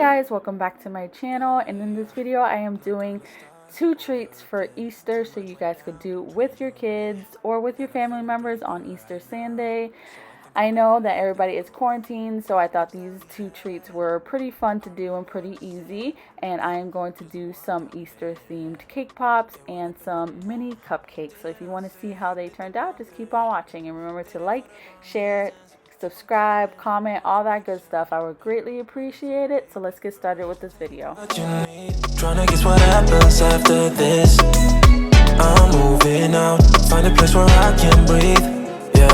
guys, welcome back to my channel, and in this video I am doing 2 treats for Easter so you guys could do with your kids or with your family members on Easter Sunday. I know that everybody is quarantined, so I thought these 2 treats were pretty fun to do and pretty easy, and I am going to do some Easter themed cake pops and some mini cupcakes. So if you want to see how they turned out, just keep on watching, and remember to like, share, subscribe, comment, all that good stuff. I would greatly appreciate it. So let's get started with this video. Trying to guess what happens after this. I'm moving out, find a place where I can breathe. Yeah,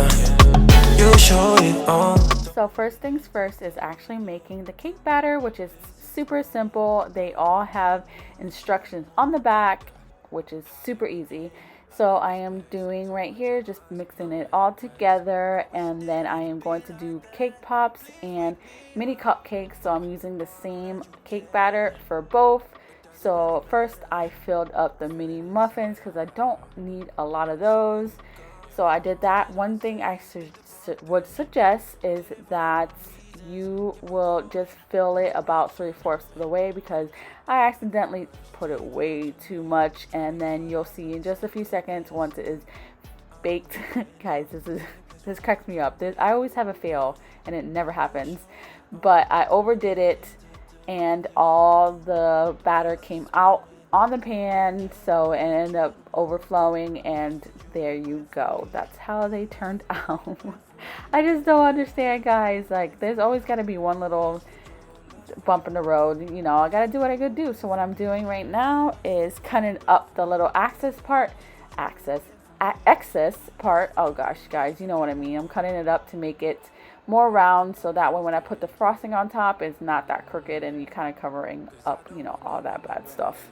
you show it all. So first things first is actually making the cake batter, which is super simple. They all have instructions on the back, which is super easy. So I am doing right here, just mixing it all together, and then I am going to do cake pops and mini cupcakes. So I'm using the same cake batter for both. So first I filled up the mini muffins because I don't need a lot of those. So I did that. One thing I would suggest is that you will just fill it about 3/4 of the way, because I accidentally put it way too much, and then you'll see in just a few seconds once it is baked. Guys, this cracks me up. I always have a fail and it never happens, but I overdid it and all the batter came out on the pan, so it ended up overflowing, and there you go. That's how they turned out. I just don't understand, guys. Like, there's always got to be one little bump in the road. You know, I got to do what I could do. So what I'm doing right now is cutting up the little excess part. Oh gosh, guys, you know what I mean. I'm cutting it up to make it more round, so that way when I put the frosting on top, it's not that crooked, and you kind of covering up, you know, all that bad stuff.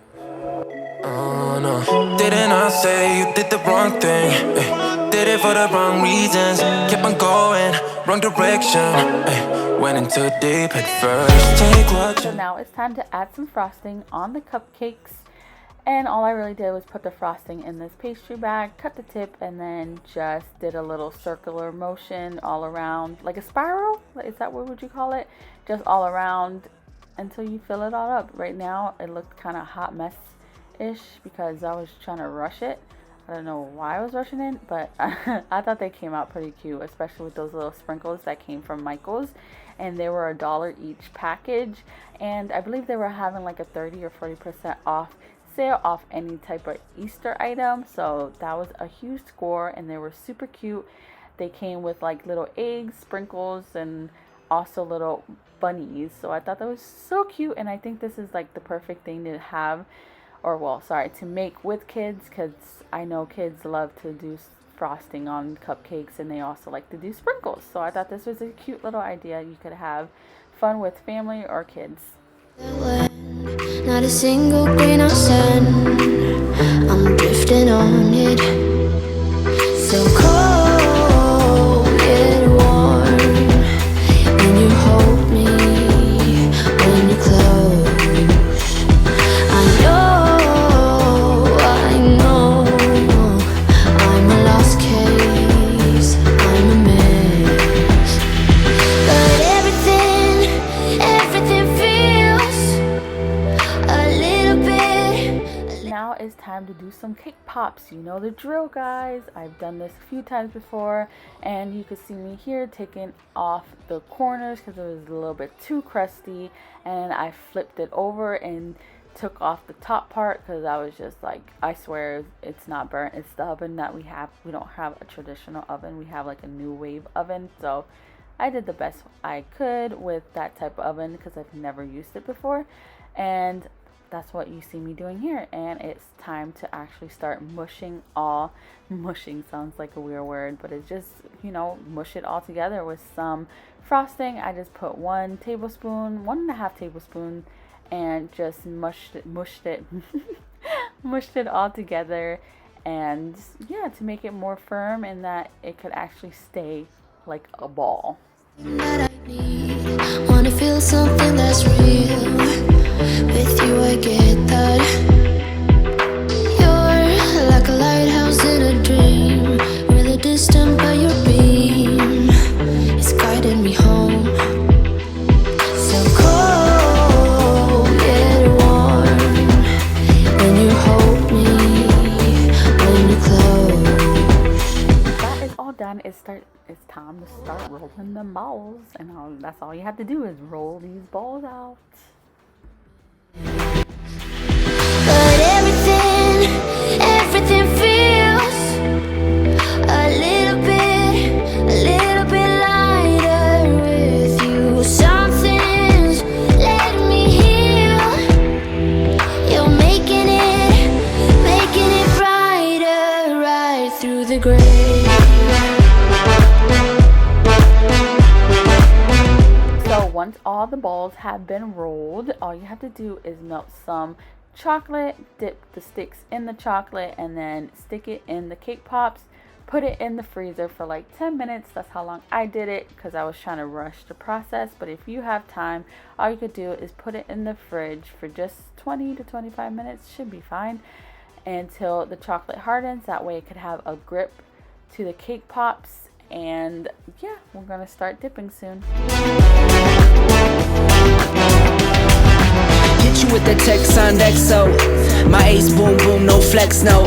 Oh no, didn't I say you did the wrong thing? Did it for the wrong reasons. Kept on going, wrong direction. Went into deep at first. Take what So now it's time to add some frosting on the cupcakes. And all I really did was put the frosting in this pastry bag, cut the tip, and then just did a little circular motion all around, like a spiral. Is that what would you call it? Just all around until you fill it all up. Right now it looked kind of hot mess-ish because I was trying to rush it. I don't know why I was rushing it, but I thought they came out pretty cute, especially with those little sprinkles that came from Micheal's, and they were $1 each package, and I believe they were having like a 30 or 40% off sale off any type of Easter item. So that was a huge score, and they were super cute. They came with like little eggs, sprinkles, and also little bunnies. So I thought that was so cute, and I think this is like the perfect thing to have, or well, sorry, to make with kids, because I know kids love to do frosting on cupcakes, and they also like to do sprinkles. So I thought this was a cute little idea. You could have fun with family or kids. Not a single grain of sand, I'm drifting on it. So cold yet warm, when you hold me, when you close. I know, I'm a lost case, I'm a mess. But everything feels a little bit. Now it's time to do some cake pops. You know the drill, guys. I've done this a few times before, and you can see me here taking off the corners because it was a little bit too crusty, and I flipped it over and took off the top part because I was just like, I swear it's not burnt. It's the oven that we have. We don't have a traditional oven. We have like a new wave oven. So I did the best I could with that type of oven because I've never used it before, and that's what you see me doing here. And it's time to actually start mushing sounds like a weird word, but it's just, you know, mush it all together with some frosting. I just put 1.5 tablespoons and just mushed it mushed it all together, and yeah, to make it more firm and that it could actually stay like a ball. That I need, wanna feel something that's real. With you I get that. You're like a lighthouse in a dream, really distant but your beam is guiding me home. So cold And it's time to start rolling the balls. And that's all you have to do is roll these balls out. But everything feels a little bit lighter with you. Something's letting me heal. You're making it brighter right through the gray. So once all the balls have been rolled, all you have to do is melt some chocolate, dip the sticks in the chocolate, and then stick it in the cake pops. Put it in the freezer for like 10 minutes. That's how long I did it because I was trying to rush the process. But if you have time, all you could do is put it in the fridge for just 20 to 25 minutes. Should be fine until the chocolate hardens. That way it could have a grip to the cake pops. And yeah, we're gonna start dipping soon. Hit you with the text on XO. My ace boom boom, no flex, no.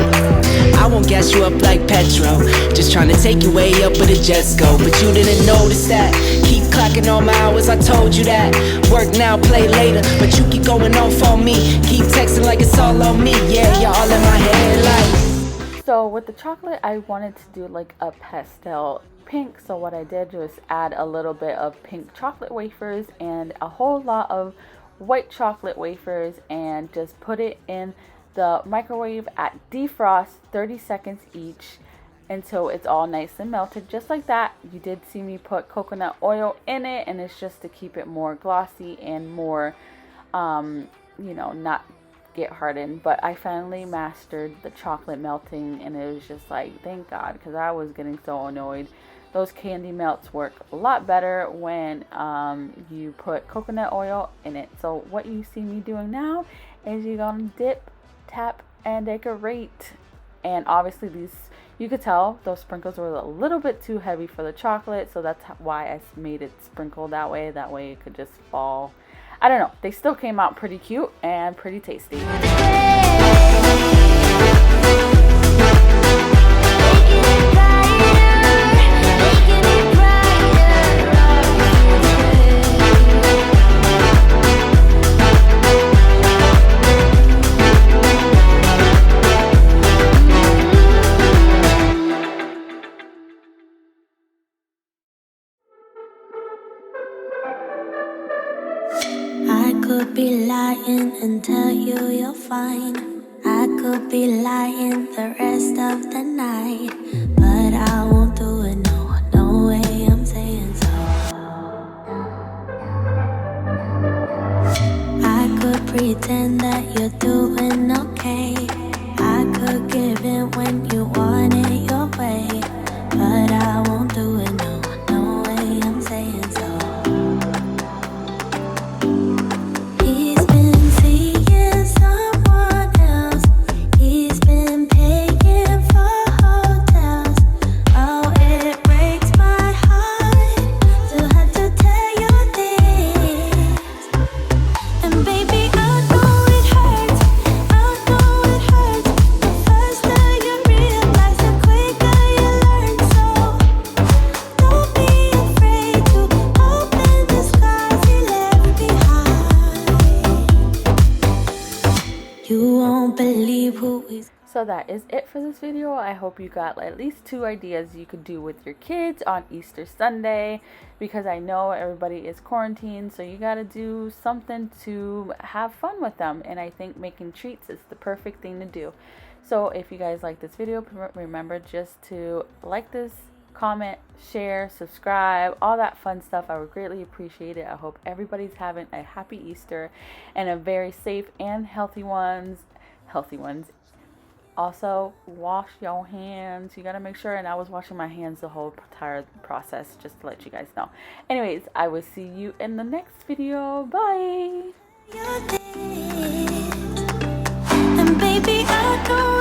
I won't gas you up like petrol. Just trying to take you way up where the jets go. But you didn't notice that. Keep clocking all my hours, I told you that. Work now, play later. But you keep going off on me. Keep texting like it's all on me. Yeah, you're all in my head like. So with the chocolate, I wanted to do like a pastel pink. So what I did was add a little bit of pink chocolate wafers and a whole lot of white chocolate wafers, and just put it in the microwave at defrost 30 seconds each until it's all nice and melted, just like that. You did see me put coconut oil in it, and it's just to keep it more glossy and more not get hardened. But I finally mastered the chocolate melting, and it was just like, thank God, because I was getting so annoyed. Those candy melts work a lot better when you put coconut oil in it. So what you see me doing now is you're gonna dip, tap, and decorate. And obviously you could tell those sprinkles were a little bit too heavy for the chocolate, so that's why I made it sprinkled that way. That way it could just fall. I don't know, they still came out pretty cute and pretty tasty. I could be lying and tell you you're fine. I could be lying the rest of the night, but I won't do it, no way, I'm saying so. I could pretend that you're doing okay. I could give in when you want it your way, but I won't do it, no way, I'm saying so. So that is it for this video. I hope you got at least 2 ideas you could do with your kids on Easter Sunday, because I know everybody is quarantined, so you got to do something to have fun with them, and I think making treats is the perfect thing to do. So if you guys like this video, remember just to like this, comment, share, subscribe, all that fun stuff. I would greatly appreciate it. I hope everybody's having a happy Easter and a very safe and healthy ones. Also, wash your hands. You gotta make sure. And I was washing my hands the whole entire process, just to let you guys know. Anyways, I will see you in the next video. Bye. And baby, I know